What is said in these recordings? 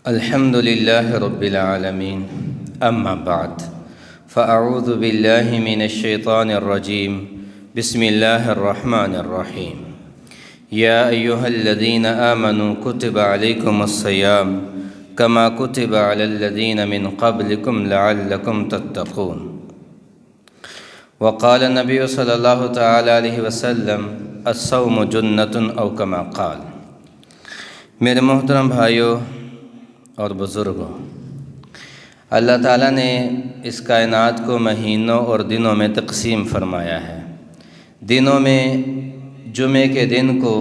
الحمد لله رب العالمين أما بعد فأعوذ بالله من الشيطان الرجيم بسم الله الرحمن الرحيم يا أيها الذين آمنوا كتب عليكم الصيام كما كتب على الذين من قبلكم لعلكم تتقون وقال النبي صلى الله تعالى عليه وسلم الصوم جنة أو كما قال۔ میرے محترم بھائیوں اور بزرگوں، اللہ تعالیٰ نے اس کائنات کو مہینوں اور دنوں میں تقسیم فرمایا ہے۔ دنوں میں جمعے کے دن کو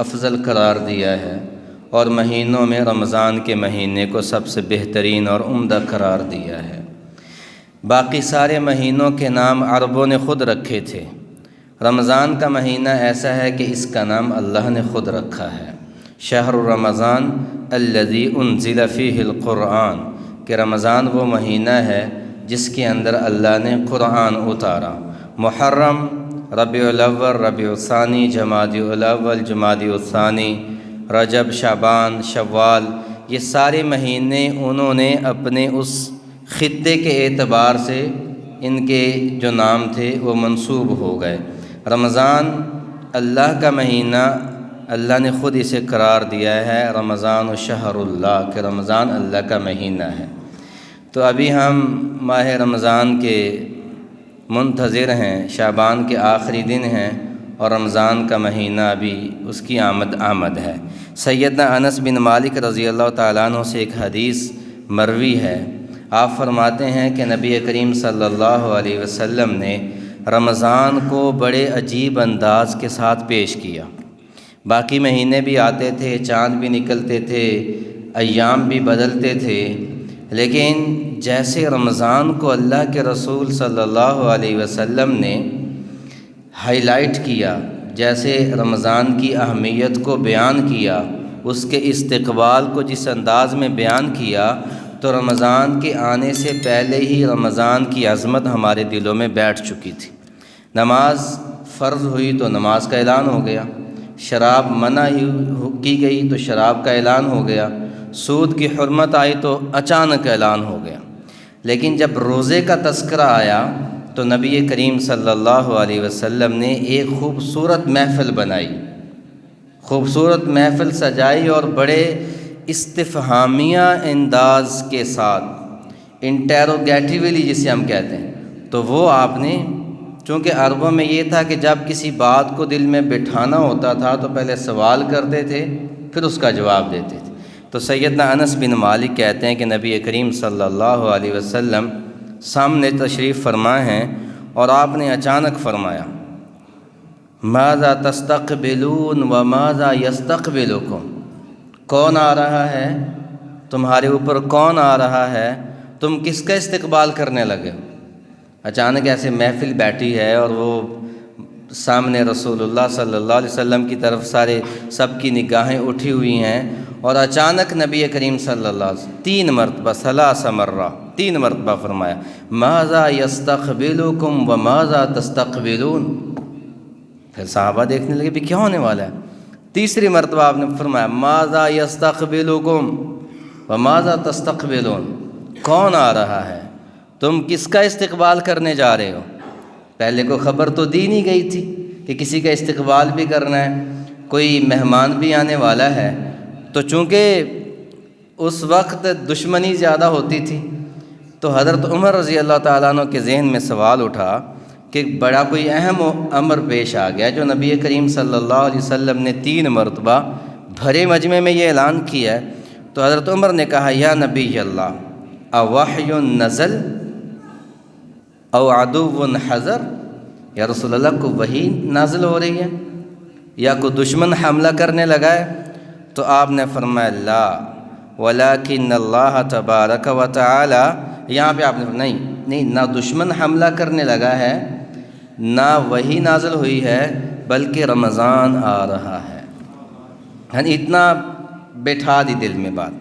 افضل قرار دیا ہے اور مہینوں میں رمضان کے مہینے کو سب سے بہترین اور عمدہ قرار دیا ہے۔ باقی سارے مہینوں کے نام عربوں نے خود رکھے تھے، رمضان کا مہینہ ایسا ہے کہ اس کا نام اللہ نے خود رکھا ہے۔ شہر رمضان الذی انزل فیہ القرآن، کہ رمضان وہ مہینہ ہے جس کے اندر اللہ نے قرآن اتارا۔ محرم، ربیع الاول، ربیع الثانی، جمادی الاول، جمادی الثانی، رجب، شعبان، شوال، یہ سارے مہینے انہوں نے اپنے اس خطے کے اعتبار سے ان کے جو نام تھے وہ منسوب ہو گئے۔ رمضان اللہ کا مہینہ، اللہ نے خود اسے قرار دیا ہے رمضان شہر اللہ، کہ رمضان اللہ کا مہینہ ہے۔ تو ابھی ہم ماہ رمضان کے منتظر ہیں، شعبان کے آخری دن ہیں اور رمضان کا مہینہ ابھی اس کی آمد ہے۔ سیدنا انس بن مالک رضی اللہ تعالیٰ عنہ سے ایک حدیث مروی ہے، آپ فرماتے ہیں کہ نبی کریم صلی اللہ علیہ وسلم نے رمضان کو بڑے عجیب انداز کے ساتھ پیش کیا۔ باقی مہینے بھی آتے تھے، چاند بھی نکلتے تھے، ایام بھی بدلتے تھے، لیکن جیسے رمضان کو اللہ کے رسول صلی اللہ علیہ وسلم نے ہائی لائٹ کیا، جیسے رمضان کی اہمیت کو بیان کیا، اس کے استقبال کو جس انداز میں بیان کیا، تو رمضان کے آنے سے پہلے ہی رمضان کی عظمت ہمارے دلوں میں بیٹھ چکی تھی۔ نماز فرض ہوئی تو نماز کا اعلان ہو گیا، شراب منع کی گئی تو شراب کا اعلان ہو گیا، سود کی حرمت آئی تو اچانک اعلان ہو گیا۔ لیکن جب روزے کا تذکرہ آیا تو نبی کریم صلی اللہ علیہ وسلم نے ایک خوبصورت محفل بنائی، خوبصورت محفل سجائی اور بڑے استفہامیہ انداز کے ساتھ، انٹیروگیٹیولی جسے ہم کہتے ہیں، تو وہ آپ نے، چونکہ عربوں میں یہ تھا کہ جب کسی بات کو دل میں بٹھانا ہوتا تھا تو پہلے سوال کرتے تھے پھر اس کا جواب دیتے تھے۔ تو سیدنا انس بن مالک کہتے ہیں کہ نبی کریم صلی اللہ علیہ وسلم سامنے تشریف فرما ہیں اور آپ نے اچانک فرمایا ماذا تستقبلون وماذا یستقبلکم، کون آ رہا ہے تمہارے اوپر، کون آ رہا ہے، تم کس کا استقبال کرنے لگے ہو۔ اچانک ایسے محفل بیٹھی ہے اور وہ سامنے رسول اللہ صلی اللہ علیہ وسلم کی طرف سب کی نگاہیں اٹھی ہوئی ہیں، اور اچانک نبی کریم صلی اللہ علیہ وسلم 3 مرتبہ ثلاث مرہ 3 مرتبہ فرمایا ماذا یستقبلکم وماذا تستقبلون۔ پھر صحابہ دیکھنے لگے بھی کیا ہونے والا ہے۔ تیسری مرتبہ آپ نے فرمایا ماذا یستقبلکم وماذا تستقبلون، کون آ رہا ہے، تم کس کا استقبال کرنے جا رہے ہو۔ پہلے کو خبر تو دی نہیں گئی تھی کہ کسی کا استقبال بھی کرنا ہے، کوئی مہمان بھی آنے والا ہے، تو چونکہ اس وقت دشمنی زیادہ ہوتی تھی تو حضرت عمر رضی اللہ تعالیٰ عنہ کے ذہن میں سوال اٹھا کہ بڑا کوئی اہم امر پیش آ گیا جو نبی کریم صلی اللہ علیہ وسلم نے 3 مرتبہ بھرے مجمع میں یہ اعلان کیا ہے۔ تو حضرت عمر نے کہا یا نبی اللہ اوحی نزل او عدو حضر، یا رسول اللہ کو وحی نازل ہو رہی ہے یا کوئی دشمن حملہ کرنے لگا ہے؟ تو آپ نے فرمایا لا ولیکن اللہ تبارک و تعالی، یہاں پہ آپ نے نہیں، نہ دشمن حملہ کرنے لگا ہے نہ وحی نازل ہوئی ہے، بلکہ رمضان آ رہا ہے۔ یعنی اتنا بیٹھا دی دل میں بات۔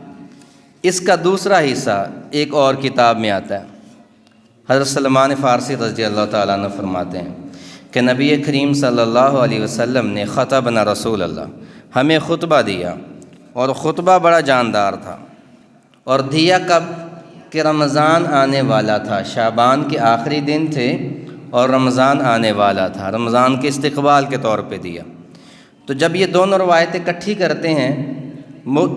اس کا دوسرا حصہ ایک اور کتاب میں آتا ہے۔ حضرت سلمان فارسی رضی اللہ تعالیٰ عنہ فرماتے ہیں کہ نبی کریم صلی اللہ علیہ وسلم نے خطبنا رسول اللہ، ہمیں خطبہ دیا، اور خطبہ بڑا جاندار تھا، اور دیا کب کہ رمضان آنے والا تھا، شعبان کے آخری دن تھے اور رمضان آنے والا تھا، رمضان کے استقبال کے طور پہ دیا۔ تو جب یہ دونوں روایتیں اکٹھی کرتے ہیں،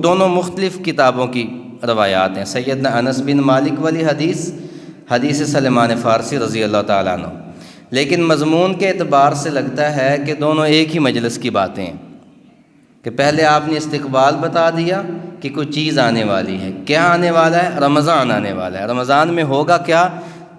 دونوں مختلف کتابوں کی روایات ہیں، سیدنا انس بن مالک والی حدیث سلمان فارسی رضی اللہ تعالیٰ عنہ، لیکن مضمون کے اعتبار سے لگتا ہے کہ دونوں ایک ہی مجلس کی باتیں ہیں، کہ پہلے آپ نے استقبال بتا دیا کہ کوئی چیز آنے والی ہے، کیا آنے والا ہے؟ رمضان آنے والا ہے، رمضان میں ہوگا کیا؟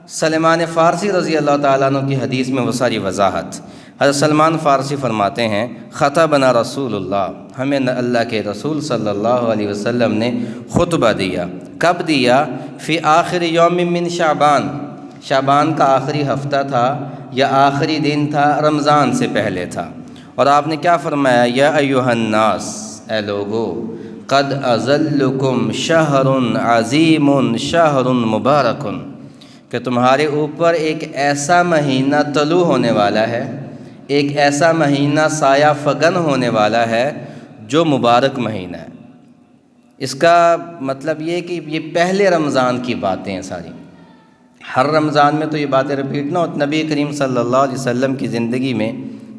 سلمان فارسی رضی اللہ تعالیٰ عنہ کی حدیث میں وہ ساری وضاحت۔ حضرت سلمان فارسی فرماتے ہیں، خطبنا رسول اللہ، ہمیں اللہ کے رسول صلی اللہ علیہ وسلم نے خطبہ دیا۔ کب دیا؟ فی آخر یوم من شعبان، شعبان کا آخری ہفتہ تھا یا آخری دن تھا، رمضان سے پہلے تھا۔ اور آپ نے کیا فرمایا؟ یا ایھا الناس، اے لوگو، قد اظلکم شہر عظیم شہر مبارک، کہ تمہارے اوپر ایک ایسا مہینہ طلوع ہونے والا ہے، ایک ایسا مہینہ سایہ فگن ہونے والا ہے جو مبارک مہینہ ہے۔ اس کا مطلب یہ کہ یہ پہلے رمضان کی باتیں ہیں ساری، ہر رمضان میں تو یہ باتیں رپیٹ نہ ہو۔ نبی کریم صلی اللہ علیہ وسلم کی زندگی میں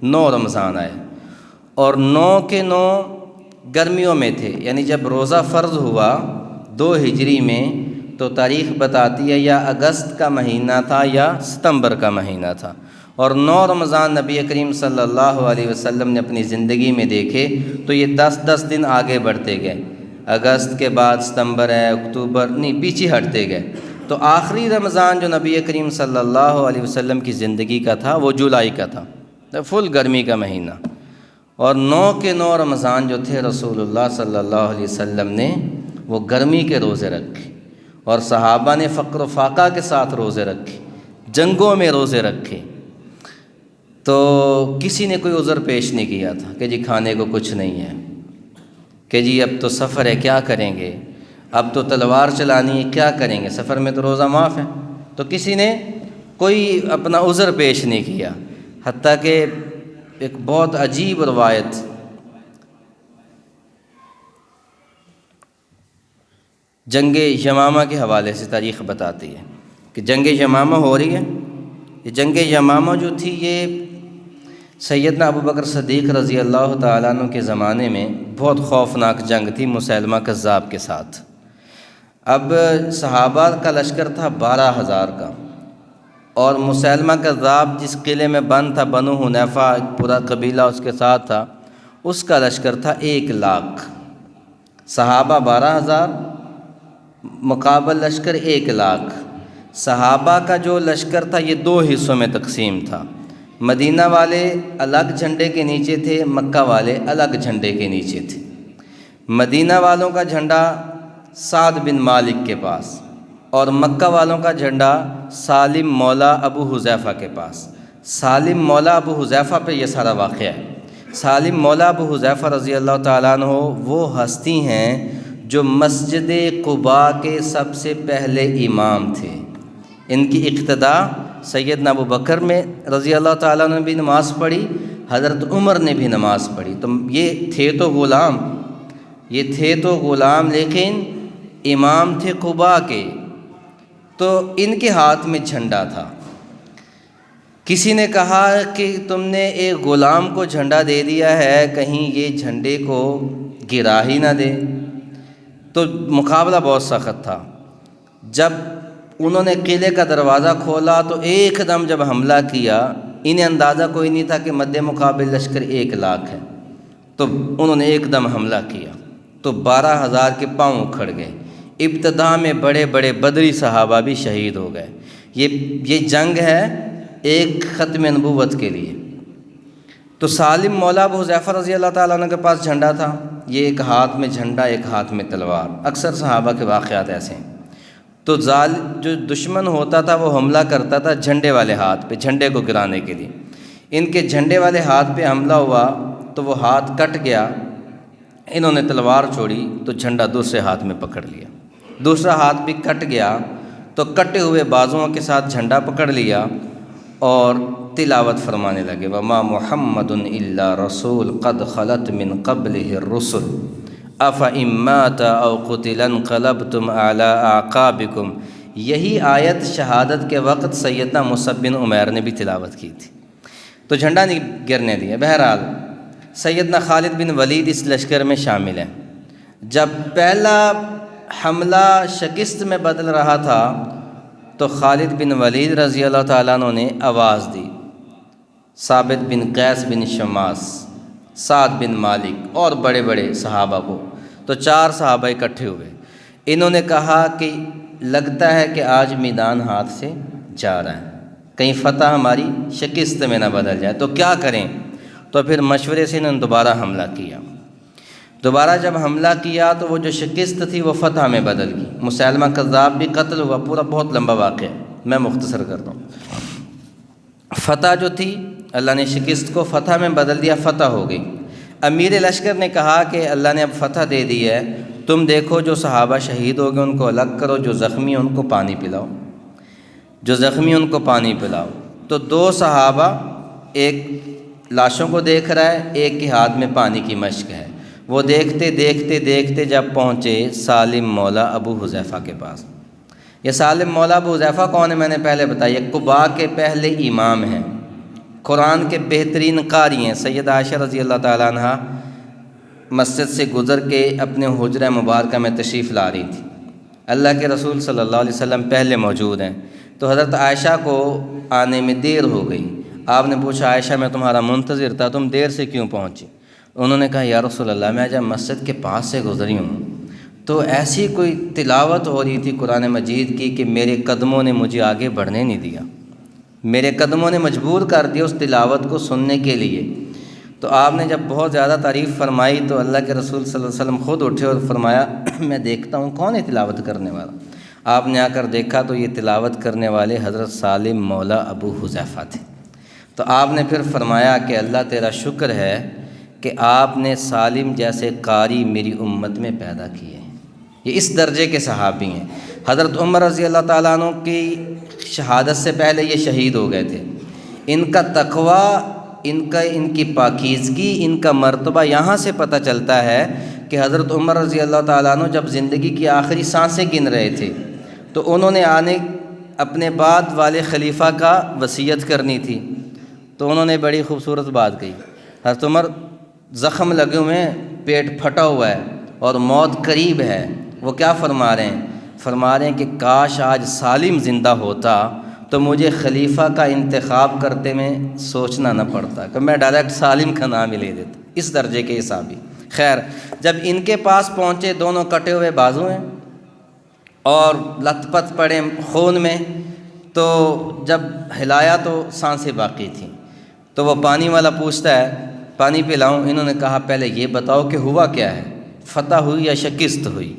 9 رمضان آئے اور 9 کے 9 گرمیوں میں تھے، یعنی جب روزہ فرض ہوا 2 ہجری میں تو تاریخ بتاتی ہے یا اگست کا مہینہ تھا یا ستمبر کا مہینہ تھا، اور 9 رمضان نبی کریم صلی اللہ علیہ وسلم نے اپنی زندگی میں دیکھے تو یہ 10 دن آگے بڑھتے گئے، اگست کے بعد ستمبر ہے، اکتوبر، نہیں پیچھے ہٹتے گئے، تو آخری رمضان جو نبی کریم صلی اللہ علیہ وسلم کی زندگی کا تھا وہ جولائی کا تھا، فل گرمی کا مہینہ، اور 9 کے 9 رمضان جو تھے رسول اللہ صلی اللہ علیہ وسلم نے وہ گرمی کے روزے رکھے، اور صحابہ نے فقر و فاقہ کے ساتھ روزے رکھے، جنگوں میں روزے رکھے، تو کسی نے کوئی عذر پیش نہیں کیا تھا کہ جی کھانے کو کچھ نہیں ہے، کہ جی اب تو سفر ہے کیا کریں گے، اب تو تلوار چلانی ہے کیا کریں گے، سفر میں تو روزہ معاف ہے، تو کسی نے کوئی اپنا عذر پیش نہیں کیا۔ حتیٰ کہ ایک بہت عجیب روایت جنگ یمامہ کے حوالے سے تاریخ بتاتی ہے کہ جنگ یمامہ ہو رہی ہے۔ یہ جنگ یمامہ جو تھی یہ سیدنا ابو بکر صدیق رضی اللہ تعالیٰ عنہ کے زمانے میں بہت خوفناک جنگ تھی مسیلمہ کذاب کے ساتھ۔ اب صحابہ کا لشکر تھا 12,000 کا، اور مسیلمہ کذاب جس قلعے میں بند تھا، بنو حنیفہ ایک پورا قبیلہ اس کے ساتھ تھا، اس کا لشکر تھا 1,00,000، صحابہ 12,000 مقابل لشکر 1,00,000۔ صحابہ کا جو لشکر تھا یہ 2 حصوں میں تقسیم تھا، مدینہ والے الگ جھنڈے کے نیچے تھے، مکہ والے الگ جھنڈے کے نیچے تھے۔ مدینہ والوں کا جھنڈا سعد بن مالک کے پاس، اور مکہ والوں کا جھنڈا سالم مولا ابو حذیفہ کے پاس۔ سالم مولا ابو حذیفہ پہ یہ سارا واقعہ ہے۔ سالم مولا ابو حذیفہ رضی اللہ تعالیٰ عنہ وہ ہستی ہیں جو مسجد قباء کے سب سے پہلے امام تھے، ان کی اقتدا سیدنا ابو بکر میں رضی اللہ تعالیٰ عنہ نے بھی نماز پڑھی، حضرت عمر نے بھی نماز پڑھی، تو یہ تھے تو غلام لیکن امام تھے قباء کے، تو ان کے ہاتھ میں جھنڈا تھا۔ کسی نے کہا کہ تم نے ایک غلام کو جھنڈا دے دیا ہے، کہیں یہ جھنڈے کو گرا ہی نہ دے، تو مقابلہ بہت سخت تھا۔ جب انہوں نے قلعے کا دروازہ کھولا تو ایک دم جب حملہ کیا، انہیں اندازہ کوئی نہیں تھا کہ مد مقابل لشکر 1,00,000 ہے، تو انہوں نے ایک دم حملہ کیا تو 12,000 کے پاؤں اکھڑ گئے۔ ابتدا میں بڑے بڑے بدری صحابہ بھی شہید ہو گئے۔ یہ جنگ ہے ایک ختم نبوت کے لیے۔ تو سالم مولا ابو حذیفہ رضی اللہ تعالیٰ عنہ کے پاس جھنڈا تھا، یہ ایک ہاتھ میں جھنڈا ایک ہاتھ میں تلوار، اکثر صحابہ کے واقعات ایسے ہیں۔ تو جو دشمن ہوتا تھا وہ حملہ کرتا تھا جھنڈے والے ہاتھ پہ، جھنڈے کو گرانے کے لیے۔ ان کے جھنڈے والے ہاتھ پہ حملہ ہوا تو وہ ہاتھ کٹ گیا، انہوں نے تلوار چھوڑی تو جھنڈا دوسرے ہاتھ میں پکڑ لیا، دوسرا ہاتھ بھی کٹ گیا تو کٹے ہوئے بازوؤں کے ساتھ جھنڈا پکڑ لیا اور تلاوت فرمانے لگے، وَمَا مُحَمَّدٌ إِلَّا رَسُولٌ قَدْ خَلَتْ مِن قَبْلِهِ الرُّسُلُ افإمات او قتل انقلبتم علی اعقابکم، یہی آیت شہادت کے وقت سیدنا مصعب بن عمیر نے بھی تلاوت کی تھی، تو جھنڈا نہیں گرنے دیا۔ بہرحال سیدنا خالد بن ولید اس لشکر میں شامل ہیں۔ جب پہلا حملہ شکست میں بدل رہا تھا تو خالد بن ولید رضی اللہ تعالیٰ عنہ نے آواز دی، ثابت بن قیس بن شماس، سعد بن مالک اور بڑے بڑے صحابہ کو، تو 4 صحابہ اکٹھے ہوئے۔ انہوں نے کہا کہ لگتا ہے کہ آج میدان ہاتھ سے جا رہا ہے، کہیں فتح ہماری شکست میں نہ بدل جائے، تو کیا کریں؟ تو پھر مشورے سے انہوں نے دوبارہ حملہ کیا۔ دوبارہ جب حملہ کیا تو وہ جو شکست تھی وہ فتح میں بدل گئی۔ مسیلمہ کذاب بھی قتل ہوا، پورا بہت لمبا واقعہ ہے، میں مختصر کرتا ہوں۔ فتح جو تھی اللہ نے شکست کو فتح میں بدل دیا، فتح ہو گئی۔ امیر لشکر نے کہا کہ اللہ نے اب فتح دے دی ہے، تم دیکھو جو صحابہ شہید ہو گئے ان کو الگ کرو، جو زخمی ہیں ان کو پانی پلاؤ، جو زخمی ان کو پانی پلاؤ۔ تو 2 صحابہ، ایک لاشوں کو دیکھ رہا ہے، ایک کے ہاتھ میں پانی کی مشک ہے، وہ دیکھتے دیکھتے دیکھتے جب پہنچے سالم مولا ابو حذیفہ کے پاس۔ یہ سالم مولا ابو حذیفہ کون ہے میں نے پہلے بتایا، قباء کے پہلے امام ہیں، قرآن کے بہترین قاری ہیں۔ سیدہ عائشہ رضی اللہ تعالیٰ عنہ مسجد سے گزر کے اپنے حجرہ مبارکہ میں تشریف لا رہی تھی، اللہ کے رسول صلی اللہ علیہ وسلم پہلے موجود ہیں، تو حضرت عائشہ کو آنے میں دیر ہو گئی۔ آپ نے پوچھا عائشہ میں تمہارا منتظر تھا، تم دیر سے کیوں پہنچی؟ انہوں نے کہا یا رسول اللہ میں جب مسجد کے پاس سے گزری ہوں تو ایسی کوئی تلاوت ہو رہی تھی قرآن مجید کی کہ میرے قدموں نے مجھے آگے بڑھنے نہیں دیا، میرے قدموں نے مجبور کر دیا اس تلاوت کو سننے کے لیے۔ تو آپ نے جب بہت زیادہ تعریف فرمائی تو اللہ کے رسول صلی اللہ علیہ وسلم خود اٹھے اور فرمایا میں دیکھتا ہوں کون ہے تلاوت کرنے والا۔ آپ نے آ کر دیکھا تو یہ تلاوت کرنے والے حضرت سالم مولا ابو حذیفہ تھے۔ تو آپ نے پھر فرمایا کہ اللہ تیرا شکر ہے کہ آپ نے سالم جیسے قاری میری امت میں پیدا کیے ہیں، یہ اس درجے کے صحابی ہیں۔ حضرت عمر رضی اللہ تعالیٰ عنہ کی شہادت سے پہلے یہ شہید ہو گئے تھے۔ ان کا تقویٰ، ان کی پاکیزگی، ان کا مرتبہ یہاں سے پتہ چلتا ہے کہ حضرت عمر رضی اللہ تعالیٰ عنہ جب زندگی کی آخری سانسیں گن رہے تھے تو انہوں نے اپنے بعد والے خلیفہ کا وصیت کرنی تھی، تو انہوں نے بڑی خوبصورت بات کہی۔ حضرت عمر زخم لگے ہوئے ہیں، پیٹ پھٹا ہوا ہے اور موت قریب ہے، وہ کیا فرما رہے ہیں؟ فرما رہے ہیں کہ کاش آج سالم زندہ ہوتا تو مجھے خلیفہ کا انتخاب کرتے میں سوچنا نہ پڑتا کہ میں ڈائریکٹ سالم کا نام ہی لے دیتا، اس درجے کے حسابی۔ خیر جب ان کے پاس پہنچے، دونوں کٹے ہوئے بازو ہیں اور لت پت پڑے خون میں، تو جب ہلایا تو سانسیں باقی تھیں، تو وہ پانی والا پوچھتا ہے پانی پلاؤں؟ انہوں نے کہا پہلے یہ بتاؤ کہ ہوا کیا ہے، فتح ہوئی یا شکست ہوئی؟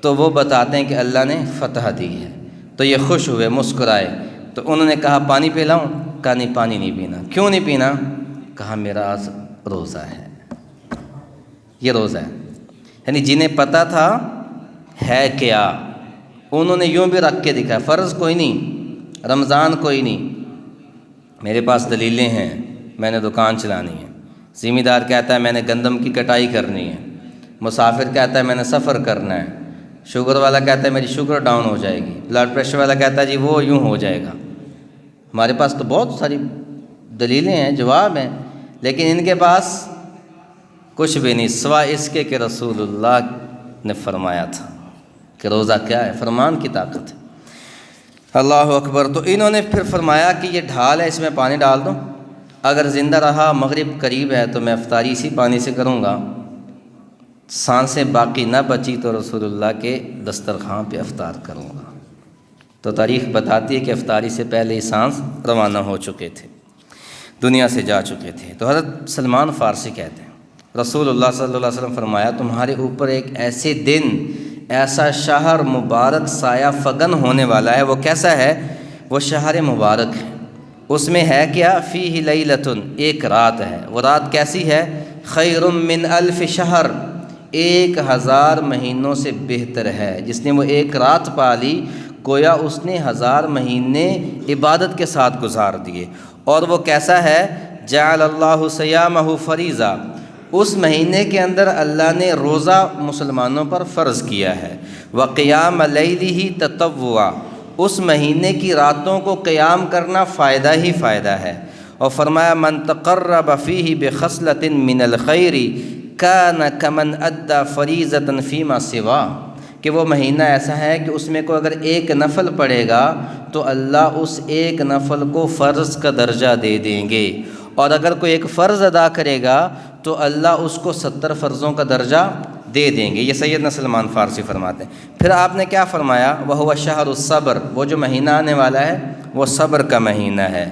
تو وہ بتاتے ہیں کہ اللہ نے فتح دی ہے۔ تو یہ خوش ہوئے، مسکرائے۔ تو انہوں نے کہا پانی پلاؤں؟ کہا نہیں پانی نہیں پینا۔ کیوں نہیں پینا؟ کہا میرا آج روزہ ہے، یہ روزہ ہے۔ یعنی جنہیں پتہ تھا ہے کیا، انہوں نے یوں بھی رکھ کے دکھایا، فرض کوئی نہیں، رمضان کوئی نہیں، میرے پاس دلیلیں ہیں، میں نے دکان چلانی ہے، ذمہ دار کہتا ہے میں نے گندم کی کٹائی کرنی ہے، مسافر کہتا ہے میں نے سفر کرنا ہے، شوگر والا کہتا ہے میری شوگر ڈاؤن ہو جائے گی، بلڈ پریشر والا کہتا ہے جی وہ یوں ہو جائے گا۔ ہمارے پاس تو بہت ساری دلیلیں ہیں، جواب ہیں، لیکن ان کے پاس کچھ بھی نہیں سوائے اس کے کہ رسول اللہ نے فرمایا تھا کہ روزہ کیا ہے، فرمان کی طاقت ہے۔ اللہ اکبر۔ تو انہوں نے پھر فرمایا کہ یہ ڈھال ہے، اس میں پانی ڈال دو، اگر زندہ رہا مغرب قریب ہے تو میں افطاری اسی پانی سے کروں گا، سانسیں باقی نہ بچی تو رسول اللہ کے دسترخوان پہ افطار کروں گا۔ تو تاریخ بتاتی ہے کہ افطاری سے پہلے ہی سانس روانہ ہو چکے تھے، دنیا سے جا چکے تھے۔ تو حضرت سلمان فارسی کہتے ہیں رسول اللہ صلی اللہ علیہ وسلم فرمایا تمہارے اوپر ایک ایسے دن، ایسا شہر مبارک سایہ فگن ہونے والا ہے۔ وہ کیسا ہے؟ وہ شہر مبارک ہے، اس میں ہے کیا؟ فیہ لیلۃ، ایک رات ہے۔ وہ رات کیسی ہے؟ خیر من الف شہر، 1000 مہینوں سے بہتر ہے۔ جس نے وہ ایک رات پا لی گویا اس نے 1000 مہینے عبادت کے ساتھ گزار دیے۔ اور وہ کیسا ہے؟ جعل اللہ صیامہ فریضہ، اس مہینے کے اندر اللہ نے روزہ مسلمانوں پر فرض کیا ہے۔ وقیام لیلہ تطوعا، اس مہینے کی راتوں کو قیام کرنا فائدہ ہی فائدہ ہے۔ اور فرمایا من تقرب فیہ بخصلۃ من الخیر کان کمن ادی فریضۃ فیما سوا، کہ وہ مہینہ ایسا ہے کہ اس میں کوئی اگر ایک نفل پڑھے گا تو اللہ اس ایک نفل کو فرض کا درجہ دے دیں گے، اور اگر کوئی ایک فرض ادا کرے گا تو اللہ اس کو 70 فرضوں کا درجہ دے دیں گے۔ یہ سیدنا سلمان فارسی فرماتے ہیں۔ پھر آپ نے کیا فرمایا؟ وَهُوَ شَهْرُ الصَّبْرِ، وہ جو مہینہ آنے والا ہے وہ صبر کا مہینہ ہے،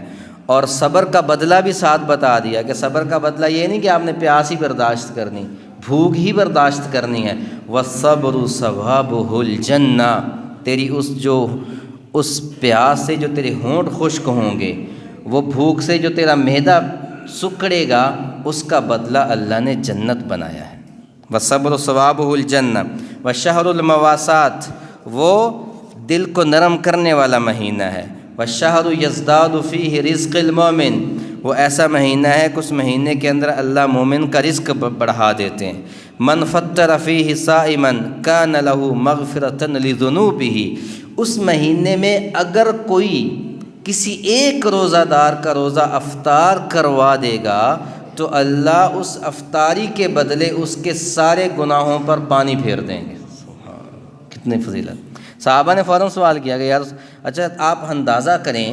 اور صبر کا بدلہ بھی ساتھ بتا دیا کہ صبر کا بدلہ یہ نہیں کہ آپ نے پیاس ہی برداشت کرنی، بھوک ہی برداشت کرنی ہے۔ وَالصَّبْرُ ثَوَابُهُ الْجَنَّةُ، تیری اس پیاس سے جو تیرے ہونٹ خشک ہوں گے، وہ بھوک سے جو تیرا معدہ سکڑے گا، اس کا بدلہ اللہ نے جنت بنایا ہے۔ وَالصَّبْرُ ثَوَابُهُ الْجَنَّةُ وَالشَّهْرُ الْمَوَاسَاتِ، وہ دل کو نرم کرنے والا مہینہ ہے۔ وَالشَّهْرُ يَزْدَادُ فِيهِ رِزْقُ الْمُؤْمِنِ، وہ ایسا مہینہ ہے کہ اس مہینے کے اندر اللہ مومن کا رزق بڑھا دیتے ہیں۔ مَنْ فَطَّرَ فِيهِ صَائِمًا كَانَ لَهُ مَغْفِرَةً لِذُنُوبِهِ، اس مہینے میں اگر کوئی کسی ایک روزہ دار کا روزہ افطار کروا دے گا تو اللہ اس افطاری کے بدلے اس کے سارے گناہوں پر پانی پھیر دیں گے۔ کتنی فضیلت! صحابہ نے فوراً سوال کیا کہ یار اچھا آپ اندازہ کریں،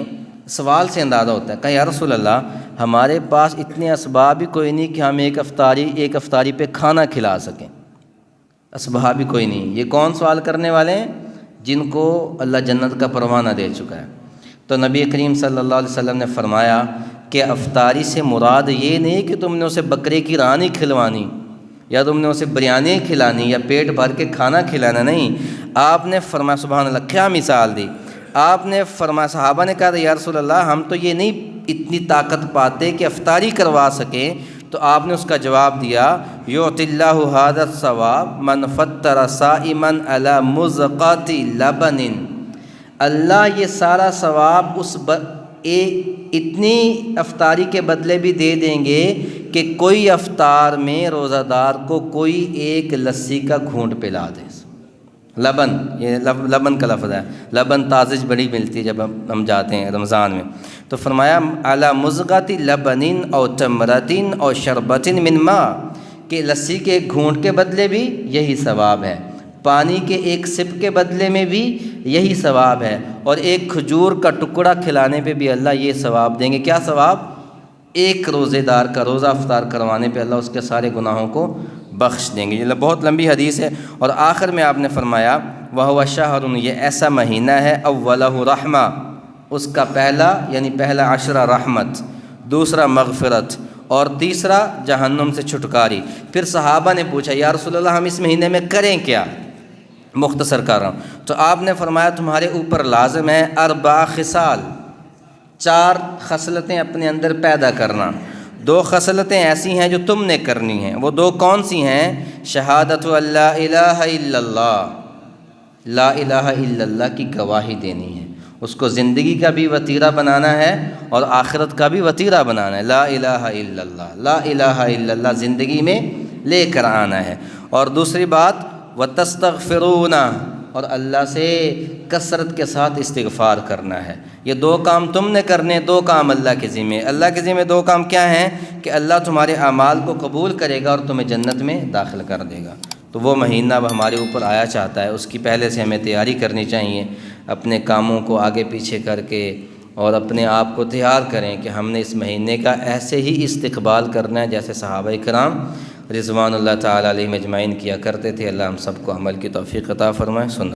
سوال سے اندازہ ہوتا ہے، کہا یا رسول اللہ ہمارے پاس اتنے اسباب ہی کوئی نہیں کہ ہم ایک افطاری پہ کھانا کھلا سکیں، اسباب ہی کوئی نہیں۔ یہ کون سوال کرنے والے ہیں؟ جن کو اللہ جنت کا پروانہ دے چکا ہے۔ تو نبی کریم صلی اللہ علیہ وسلم نے فرمایا کہ افطاری سے مراد یہ نہیں کہ تم نے اسے بکرے کی رانی کھلوانی یا تم نے اسے بریانی کھلانی یا پیٹ بھر کے کھانا کھلانا، نہیں۔ آپ نے فرمایا سبحان اللہ، کیا مثال دی! آپ نے فرمایا، صحابہ نے کہا یا رسول اللہ ہم تو یہ نہیں اتنی طاقت پاتے کہ افطاری کروا سکیں، تو آپ نے اس کا جواب دیا یؤتی اللہ ھذا الثواب من فطر صائما علی مزقۃ لبن، اللہ یہ سارا ثواب اس اتنی افطاری کے بدلے بھی دے دیں گے کہ کوئی افطار میں روزہ دار کو کوئی ایک لسی کا گھونٹ پلا دے۔ لبن، یہ لبن کا لفظ ہے، لبن تازج بڑی ملتی ہے جب ہم جاتے ہیں رمضان میں، تو فرمایا علی مزقۃ لبن او تمرۃ او شربۃ من ماء، کہ لسی کے ایک گھونٹ کے بدلے بھی یہی ثواب ہے، پانی کے ایک سپ کے بدلے میں بھی یہی ثواب ہے، اور ایک کھجور کا ٹکڑا کھلانے پہ بھی اللہ یہ ثواب دیں گے۔ کیا ثواب؟ ایک روزے دار کا روزہ افطار کروانے پہ اللہ اس کے سارے گناہوں کو بخش دیں گے۔ یہ بہت لمبی حدیث ہے، اور آخر میں آپ نے فرمایا وَهُوَ شَهْرٌ، یہ ایسا مہینہ ہے اولہ رحمہ، اس کا پہلا یعنی پہلا عشرہ رحمت، دوسرا مغفرت، اور تیسرا جہنم سے چھٹکاری۔ پھر صحابہ نے پوچھا یا رسول اللہ ہم اس مہینے میں کریں کیا؟ مختصر کر رہا ہوں، تو آپ نے فرمایا تمہارے اوپر لازم ہے 4 خصال، 4 خصلتیں اپنے اندر پیدا کرنا۔ 2 خصلتیں ایسی ہیں جو تم نے کرنی ہیں، وہ 2 کون سی ہیں؟ شہادت لا الہ الا اللہ، لا الہ الا اللہ کی گواہی دینی ہے، اس کو زندگی کا بھی وتیرہ بنانا ہے اور آخرت کا بھی وتیرہ بنانا ہے۔ لا الہ الا اللہ، لا الہ الا اللہ زندگی میں لے کر آنا ہے۔ اور دوسری بات وَتَسْتَغْفِرُونَ، اور اللہ سے کثرت کے ساتھ استغفار کرنا ہے۔ یہ 2 کام تم نے کرنے، 2 کام اللہ کے ذمہ۔ اللہ کے ذمہ 2 کام کیا ہیں؟ کہ اللہ تمہارے اعمال کو قبول کرے گا اور تمہیں جنت میں داخل کر دے گا۔ تو وہ مہینہ اب ہمارے اوپر آیا چاہتا ہے، اس کی پہلے سے ہمیں تیاری کرنی چاہیے، اپنے کاموں کو آگے پیچھے کر کے، اور اپنے آپ کو تیار کریں کہ ہم نے اس مہینے کا ایسے ہی استقبال کرنا ہے جیسے صحابہ کرام رضوان اللہ تعالیٰ علیہم اجمعین کیا کرتے تھے۔ اللہ ہم سب کو عمل کی توفیق عطا فرمائے۔